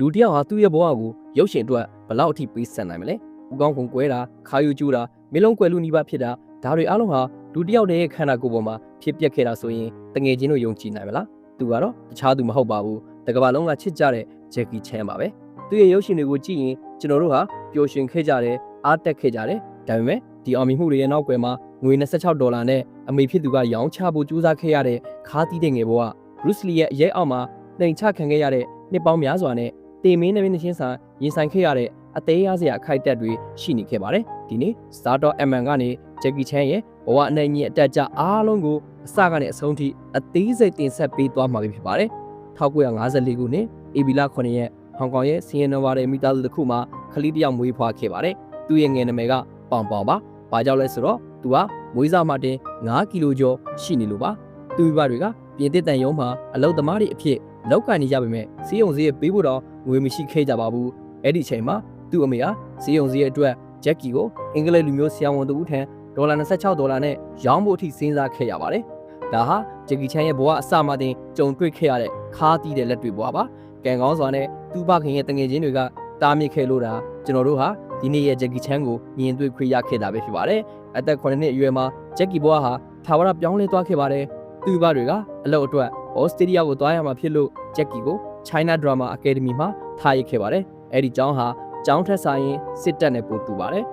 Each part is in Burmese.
လူတယောက်ဟာသူ့ရဲ့ဘဝကိုရုပ်ရှင်အတွက်ဘလောက်အထိပေးဆက်နိုင်မလဲ။ဦးကောင်းခွန်ကွဲတာခါယူကျူးတာမင်းလုံးကွယ်လူနီးပါးဖြစ်တာဒါတွေအားလုံးဟာလူတယောက်တည်းရဲ့ခန္ဓာကိုယ်ပေါ်မှာဖြစ်ပျက်ခဲ့တာဆိုရင်တငယ်ချင်းတို့ယုံကြည်နိုင်မလား။သူကတော့တခြားသူမဟုတ်ပါဘူး။တကမ္ဘာလုံးကချစ်ကြတဲ့ဂျက်ကီချန်ပါပဲ။သူ့ရဲ့ရုပ်ရှင်တွေကိုကြည့်ရင်ကျွန်တော်တို့ဟာပျော်ရွှင်ခဲ့ကြတယ်အားတက်ခဲ့ကြတယ်ဒါပေမဲ့ဒီအောင်မြင်မှုတွေရဲ့နောက်ကွယ်မှာငွေ$26နဲ့အမေဖြစ်သူကရောင်းချဖို့ကြိုးစားခဲ့ရတဲ့ခါးတီးတဲ့ငယ်ဘဝဘရုစ်လီရဲ့အရေးအောက်မှာနှိမ်ချခံခဲ့ရတဲ့နှစ်ပေါင်းများစွာနဲ့တေမင်းနဲ့မင်းချင်းစာရင်ဆိုင်ခဲ့ရတဲ့အသေးအားစရာအခိုက်အတန့်တွေရှိနေခဲ့ပါတယ်ဒီနေ့ Startup MN ကနေဂျက်ကီချန်ရဲ့ဘဝအနိုင်ကြီးအတက်ကြအားလုံးကိုအစကနေအဆုံးထိအသေးစိတ်တင်ဆက်ပေးသွားမှာဖြစ်ပါတယ်1954ခုနှစ်ဧပြီလ9ရက်ဟောင်ကောင်ရဲ့စီယန်နိုဗာရဲ့မိသားစုတစ်ခုမှာကလေးတစ်ယောက်မွေးဖွားခဲ့ပါတယ်သူ့ရဲ့ငယ်နာမည်ကပေါင်ပေါင်ပါဘာကြောင့်လဲဆိုတော့သူကမွေးစားမှတင်9ကီလိုကျော်ရှိနေလို့ပါသူ့ဘတွေကပြင်သစ်တန်ရုံးမှာအလုပ်သမားတွေအဖြစ်လောက်ကန်နေကြပေမဲ့စီးရုံစည်းပေးဖို့တော့ငွေမရှိခဲ့ကြပါဘူးအဲ့ဒီအချိန်မှာသူ့အမေကစီးရုံစည်းအတွက်ဂျက်ကီကိုအင်္ဂလိပ်လူမျိုးဆရာဝန်တူထံ$26နဲ့ရောင်းဖို့အထိစဉ်းစားခဲ့ရပါတယ်ဒါဟာဂျက်ကီချန်ရဲ့ဘဝအစမှတင်ကြုံတွေ့ခဲ့ရတဲ့ခါးတီးတဲ့လက်တွေဘဝပါကံကောင်းစွာနဲ့သူ့ဘခင်ရဲ့တငယ်ချင်းတွေကတားမြစ်ခဲ့လို့တာကျွန်တော်တို့ဟာဒီနေ့ရဲ့ဂျက်ကီချန်ကိုမြင်တွေ့ခွင့်ရခဲ့တာပဲဖြစ်ပါတယ်အသက်9နှစ်အရွယ်မှာဂျက်ကီဘွားဟာထာဝရပြောင်းလဲသွားခဲ့ပါတယ်သူ့ဘတွေကအလုပ်အတွက်ဩစတြေးလျကိုသွားရမှာဖြစ်လို့ဂျက်ကီကို China Drama Academy မှာထားရခဲ့ပါတယ်အဲ့ဒီကျောင်းဟာကျောင်းထက်ဆိုင်ရင်စစ်တပ်နဲ့ပို့တူပါတယ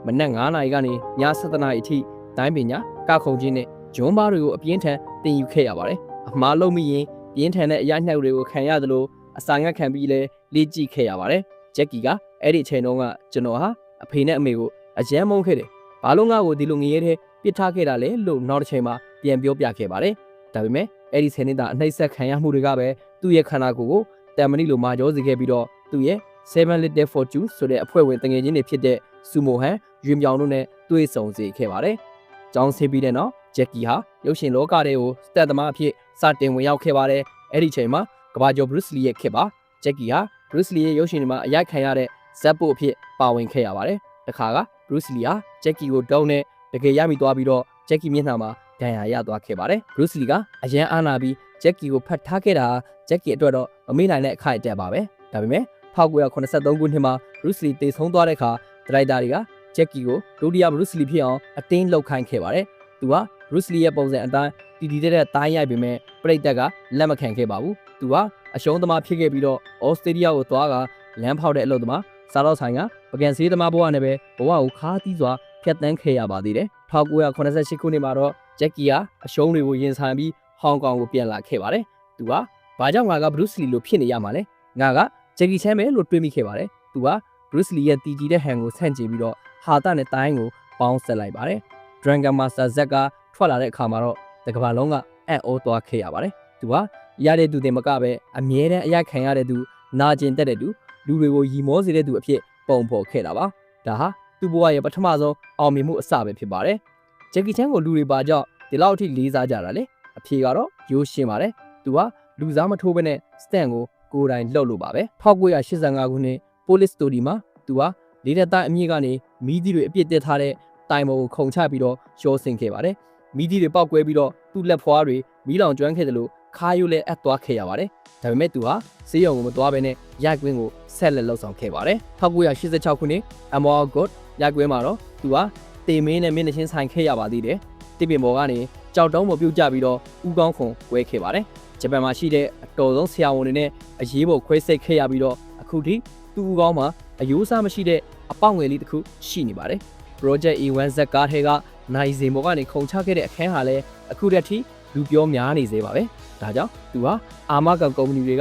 ်မနက်9နာရီကနေည7နာရီအထိတိုင်းပညာကခုံချင်းနဲ့ဂျွန်းဘားတွေကိုအပြင်းထန်တင်ယူခဲ့ရပါတယ်အမှားလုံးမိရင်ပြင်းထန်တဲ့အရာနှောက်တွေကိုခံရသလိုအစာငတ်ခံပြီးလဲလေ့ကြည့်ခဲ့ရပါတယ်ဂျက်ကီကအဲ့ဒီအချိန်တုန်းကကျွန်တော်ဟာအဖေနဲ့အမေကိုအယမ်းမုန်းခဲ့တယ်ဘာလို့ငါ့ကိုဒီလိုငရဲထဲပစ်ထားခဲ့တာလဲလို့နောက်တစ်ချိန်မှာပြန်ပြောပြခဲ့ပါတယ်ဒါပေမဲ့အဲ့ဒီ10နှစ်တာအနှိမ့်ဆက်ခံရမှုတွေကပဲသူ့ရဲ့ခန္ဓာကိုယ်ကိုတန်မဏိလိုမာကြောစေခဲ့ပြီးတော့သူ့ရဲ့7 Little Fortune ဆိုတဲ့အဖွဲ့ဝင်တငယ်ချင်းတွေဖြစ်တဲ့ဆူမိုဟန်ရွင်ပြောင်တို့နဲ့တွေ့ဆုံစေခဲ့ပါတယ်ကျောင်းဆေးပြီးတဲ့နောက်ဂျက်ကီဟာရုပ်ရှင်လောကထဲကိုစတက်သမားအဖြစ်စတင်ဝင်ရောက်ခဲ့ပါတယ်အဲ့ဒီချိန်မှာကမ္ဘာကျော်ဘရုစ်လီရဲ့ခေတ်ပါဂျက်ကီဟာဘရုစ်လီရဲ့ရုပ်ရှင်တွေမှာအရိုက်ခံရတဲ့ဇက်ပို့အဖြစ်ပါဝင်ခဲ့ရပါတယ်တခါကဘရုစ်လီဟာဂျက်ကီကိုတုံးနဲ့တကယ်ရမိသွားပြီးတော့ဂျက်ကီမျက်နှာမှာဒဏ်ရာရသွားခဲ့ပါတယ်ဘရုစ်လီကအရန်အားနာပြီးဂျက်ကီကိုဖတ်ထားခဲ့တာဂျက်ကီအတွက်တော့မမေ့နိုင်တဲ့အခိုက်အတန့်ပါပဲဒါပေမဲ့1983ခုနှစ်မှာဘရုစ်လီတေဆုံးသွားတဲ့အခါဒရိုက်တာတွေကဂျက်ကီကိုဒုတိယဘရုစ်လီဖြစ်အောင်အတင်းလှုပ်ခိုင်းခဲ့ပါတယ်သူကဘရုစ်လီရဲ့ပုံစံအတိုင်းတီတီတဲ့တိုင်းရိုက်ပေမဲ့ပရိသတ်ကလက်မခံခဲ့ပါဘူးသူကအရှုံးသမားဖြစ်ခဲ့ပြီးတော့ဩစတြေးလျကိုသွားကလမ်းဖောက်တဲ့အလုပ်သမားစားတော့ဆိုင်ကပကံဆေးသမားဘဝနဲ့ပဲဘဝကိုခါးသီးစွာဖျက်ဆီးခဲ့ရပါသေးတယ်1988ခုနှစ်မှာတော့ဂျက်ကီကအရှုံးတွေကိုရင်ဆိုင်ပြီးဟောင်ကောင်ကိုပြန်လာခဲ့ပါတယ်သူကဘာကြောင့်ငါကဘရုစ်လီလိုဖြစ်နေရမှာလဲငါကဂျက်ကီချန်ပဲလို့တွေးမိခဲ့ပါတယ်သူကဘရုစ်လီရဲ့တီဂျီတဲ့ဟန်ကိုဆန့်ကျင်ပြီးတော့ဟာတာနဲ့တိုင်းကိုပေါင်းဆက်လိုက်ပါတယ် Dragon Master Z ကထွက်လာတဲ့အခါမှာတော့တကမ္ဘာလုံးကအံ့ဩသွားခဲ့ရပါတယ်သူကရတဲ့သူတင်မကပဲအမြဲတမ်းအရိုက်ခံရတဲ့သူနာကျင်တက်တဲ့သူလူတွေကိုရီမောစေတဲ့သူအဖြစ်ပုံဖော်ခဲ့တာပါဒါဟာသူ့ဘဝရဲ့ပထမဆုံးအောင်မြင်မှုအစပဲဖြစ်ပါတယ်ဂျက်ကီချန်ကိုလူတွေပါကြောင့်ဒီလောက်အထိလေးစားကြတာလေအဖြေကတော့ရိုးရှင်းပါတယ်သူကလူစားမထိုးဘဲနဲ့စတန်ကိုယ်တိုင်လှုပ်လို့ပါပဲ1985ခုနှစ် Police Story မှာသူကလေးတဲ့တိုင်းအမြင့်ကနေမီးသီးတွေအပြစ်တက်ထားတဲ့တိုင်ပေါ်ကိုခုန်ချပြီးတော့ရောဆင်ခဲ့ပါတယ်မီးသီးတွေပောက်ကွဲပြီးတော့သူ့လက်ဖွားတွေမီးလောင်ကျွမ်းခဲ့တယ်လို့ခါယိုလည်းအပ်သွားခဲ့ရပါတယ်ဒါပေမဲ့သူဟာစေးရုံကိုမသွားဘဲနဲ့ရိုက်ကွင်းကိုဆက်လက်လှုပ်ဆောင်ခဲ့ပါတယ်1986ခုနှစ် Amor God ရိုက်ကွင်းမှာတော့သူဟာတေမင်းနဲ့မင်းနှချင်းဆိုင်ခဲ့ရပါသေးတယ်တစ်ပင်ပေါ်ကနေကြောက်တုံးပေါ်ပြုတ်ကျပြီးတော့ဦးကောင်းခွန်ကွဲခဲ့ပါတယ်ဂျပန်မှာရှိတဲ့အတော်ဆုံးဆရာဝန်တွေနဲ့အရေးပေါ်ခွဲစိတ်ခဲ့ရပြီးတော့အခုထိသူ့ဦးကောင်းမှာအယိုးစားမရှိတဲ့အပေါက်ငယ်လေးတစ်ခုရှိနေပါတယ် Project A1Z ကားထဲကနိုင်စင်ပေါ်ကနေခုန်ချခဲ့တဲ့အခန်းဟာလည်းအခုတည်းထိလူပြောများနေသေးပါပဲဒါကြောင့်သူဟာအာမခံကုမ္ပဏီတွေ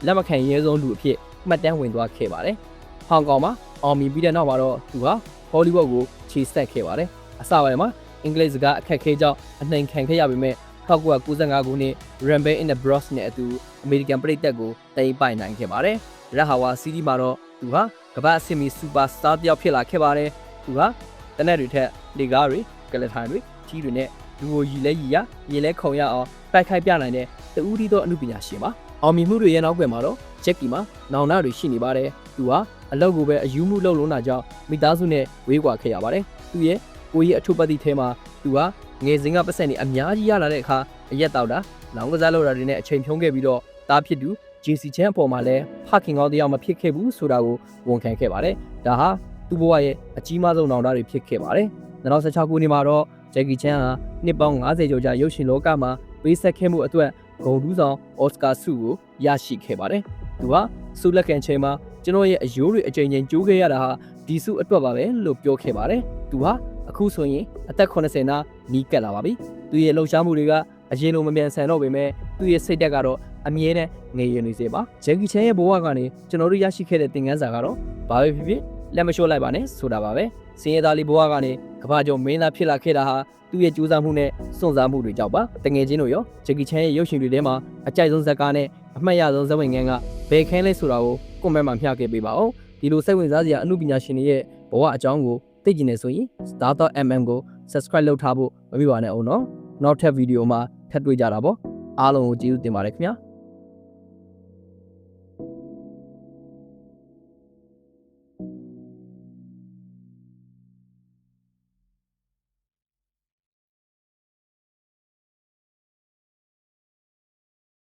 ကလက်မခံရဲဆုံးလူအဖြစ်မှတ်တမ်းဝင်သွားခဲ့ပါတယ်ဟောင်ကောင်မှာအောင်မြင်ပြီးတဲ့နောက်မှာတော့သူဟာဟောလိဝုဒ်ကိုခြေဆက်ခဲ့ပါတယ်အစပိုင်းမှာအင်္ဂလိပ်စကားအခက်ခဲကြောင့်အနှိမ်ခံခဲ့ရပေမဲ့1995ခုနှစ် Rumble in the Bronx နဲ့အတူအမေရိကန်ပြည်သက်ကိုတိမ်ပိုင်နိုင်ခဲ့ပါတယ်ရဟဝါစီးတီးမှာတော့သူဟာကမ္ဘာအဆင့်မီစူပါစတာတယောက်ဖြစ်လာခဲ့ပါတယ်သူဟာတနက်တွေထက်လေကားတွေကလထိုင်တွေကြီးတွေနဲ့လူကိုရီလဲရီရရေလဲခုံရအောင်တိုက်ခိုက်ပြနိုင်တဲ့တူးတီသောအမှုပညာရှင်ပါအောင်မြင်မှုတွေရဲ့နောက်ွယ်မှာတော့ဂျက်ကီမှာနောင်နာတွေရှိနေပါတယ်သူဟာအလုပ်ကိုပဲအယူမှုလုပ်လုံးတာကြောင့်မိသားစုနဲ့ဝေးကွာခဲ့ရပါတယ်သူရဲ့ကိုကြီးအထုပ်ပတ်တိထဲမှာသူဟာငယ်စဉ်ကပတ်စံနေအများကြီးရလာတဲ့အခါအရက်တောက်တာလောင်းကစားလုပ်တာတွေနဲ့အချိန်ဖြုံးခဲ့ပြီးတော့တားဖြစ်သူ JC ချမ်းအပေါ်မှာလည်းဖခင်ကောင်းတရားမဖြစ်ခဲ့ဘူးဆိုတာကိုဝန်ခံခဲ့ပါတယ်ဒါဟာသူ့ဘဝရဲ့အကြီးမားဆုံးနောင်တတွေဖြစ်ခဲ့ပါတယ်2016ခုနှစ်မှာတော့ Jackie Chan ဟာနှစ်ပေါင်း90ကျော်ကြာရုပ်ရှင်လောကမှာပေးဆက်ခဲ့မှုအတွက်ဂုဏ်ထူးဆောင်အော်စကာဆုကိုရရှိခဲ့ပါတယ်သူဟာဆုလက်ခံချိန်မှာကျွန်တော်ရဲ့အယိုးတွေအကြိမ်ကြိမ်ကျိုးခဲ့ရတာဟာဒီဆုအတွက်ပါပဲလို့ပြောခဲ့ပါတယ်သူဟာအခုဆိုရင်အသက်80နာနီးကပ်လာပါပြီသူရဲ့လှုပ်ရှားမှုတွေကအရင်လိုမမြန်ဆန်တော့ပေမဲ့သူရဲ့စိတ်ဓာတ်ကတော့အမြဲတမ်းငြိမ်ရနေစေပါဂျန်ကီချန်ရဲ့ဘဝကနေကျွန်တော်တို့ရရှိခဲ့တဲ့သင်ခန်းစာကတော့ဘာပဲဖြစ်ဖြစ်လက်မလျှော့လိုက်ပါနဲ့ဆိုတာပါပဲစင်ရသားလေးဘဝကနေကမ္ဘာကျော်မင်းသားဖြစ်လာခဲ့တာဟာသူ့ရဲ့ကြိုးစားမှုနဲ့စွန့်စားမှုတွေကြောင့်ပါတငယ်ချင်းတို့ရောဂျန်ကီချန်ရဲ့ရုပ်ရှင်တွေထဲမှာအကြိုက်ဆုံးဇာတ်ကားနဲ့အမှတ်ရဆုံးဇာတ်ဝင်ငန်းကဘယ်ခန်းလဲဆိုတာကိုကွန်မန့်မှာမျှခဲ့ပေးပါဦးဒီလိုစိတ်ဝင်စားစရာအမှုပညာရှင်တွေရဲ့ဘဝအကြောင်းကိုသိကျင်နေဆိုရင် Star.mm ကို subscribe လုပ်ထားဖို့မမေ့ပါနဲ့အောင်နော်နောက်ထပ်ဗီဒီယိုမှာထပ်တွေ့ကြတာပေါ့အားလုံးကိုကျေးဇူးတင်ပါတယ်ခင်ဗျာ